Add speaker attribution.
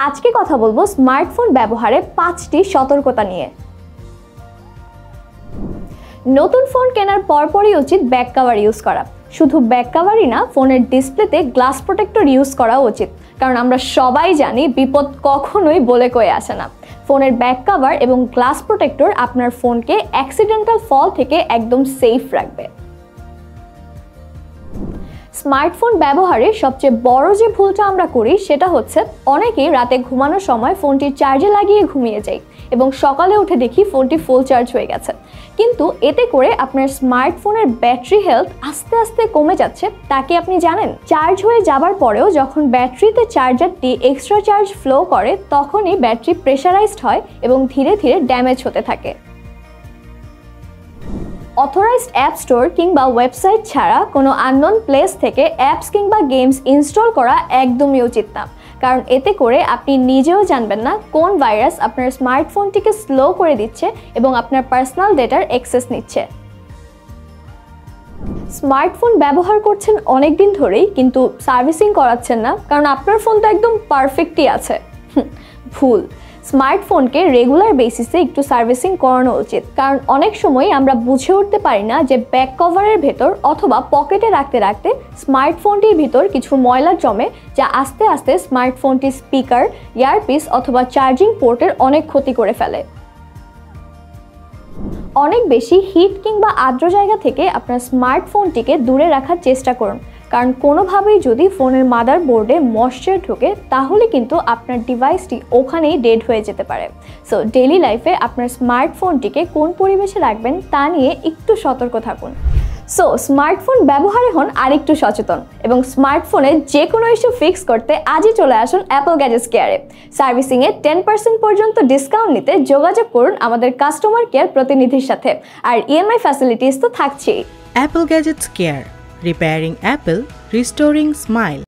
Speaker 1: আজকে কথা বলবো স্মার্টফোন ব্যবহারে 5টি সতর্কতা নিয়ে। নতুন ফোন কেনার পরপরই উচিত ব্যাক কভার ইউজ করা। শুধু ব্যাক কভারই না, ফোনের ডিসপ্লেতে গ্লাস প্রোটেক্টর ইউজ করা উচিত, কারণ আমরা সবাই জানি বিপদ কখনোই বলে কয়ে আসে না। ফোনের ব্যাক কভার এবং গ্লাস প্রোটেক্টর আপনার ফোনকে অ্যাক্সিডেন্টাল ফল থেকে একদম সেফ রাখবে। স্মার্টফোন ব্যবহারে সবচেয়ে বড় যে ভুলটা আমরা করি সেটা হচ্ছে অনেকেই রাতে ঘুমানোর সময় ফোনটি চার্জে লাগিয়ে ঘুমিয়ে যায় এবং সকালে উঠে দেখি ফোনটি ফুল চার্জ হয়ে গেছে। কিন্তু এতে করে আপনার স্মার্টফোনের ব্যাটারি হেলথ আস্তে আস্তে কমে যাচ্ছে, তা কি আপনি জানেন? চার্জ হয়ে যাবার পরেও যখন ব্যাটারিতে চার্জারটি এক্সট্রা চার্জ ফ্লো করে তখনই ব্যাটারি প্রেশারাইজড হয় এবং ধীরে ধীরে ড্যামেজ হতে থাকে। অথরাইজড অ্যাপ স্টোর কিংবা ওয়েবসাইট ছাড়া কোনো আননোন প্লেস থেকে অ্যাপস কিংবা গেমস ইনস্টল করা একদমই উচিত না, কারণ এতে করে আপনি নিজেও জানবেন না কোন ভাইরাস আপনার স্মার্টফোনটিকে স্লো করে দিচ্ছে এবং আপনার পার্সোনাল ডেটার অ্যাক্সেস নিচ্ছে। স্মার্টফোন ব্যবহার করছেন অনেক দিন ধরেই কিন্তু সার্ভিসিং করাচ্ছেন না, কারণ আপনার ফোন তো একদম পারফেক্টই আছে। ভুল। স্মার্টফোনকে রেগুলার বেসিসে একটু সার্ভিসিং করানো উচিত, কারণ অনেক সময় আমরা বুঝে উঠতে পারি না যে ব্যাক কভারের ভেতর অথবা পকেটে রাখতে রাখতে স্মার্টফোনটির ভিতর কিছু ময়লা জমে, যা আস্তে আস্তে স্মার্টফোনটির স্পিকার, ইয়ারপিস অথবা চার্জিং পোর্টের অনেক ক্ষতি করে ফেলে। অনেক বেশি হিট কিংবা আর্দ্র জায়গা থেকে আপনার স্মার্টফোনটিকে দূরে রাখার চেষ্টা করুন, কারণ কোনোভাবেই যদি ফোনের মাদারবোর্ডে ময়েশ্চার ঢোকে তাহলে কিন্তু আপনার ডিভাইসটি ওখানেই ডেড হয়ে যেতে পারে। সো ডেইলি লাইফে আপনার স্মার্টফোনটিকে কোন পরিবেশে রাখবেন তা নিয়ে একটু সতর্ক থাকুন। সো স্মার্টফোন ব্যবহারে হন আরেকটু সচেতন এবং স্মার্টফোনে যে কোনো ইস্যু ফিক্স করতে আজই চলে আসুন অ্যাপল গ্যাজেটস কেয়ারে। সার্ভিসিংয়ে 10% পর্যন্ত ডিসকাউন্ট নিতে যোগাযোগ করুন আমাদের কাস্টমার কেয়ার প্রতিনিধির সাথে, আর ইএমআই ফ্যাসিলিটিস তো থাকছেই।
Speaker 2: Apple gadgets care, repairing Apple, restoring smile.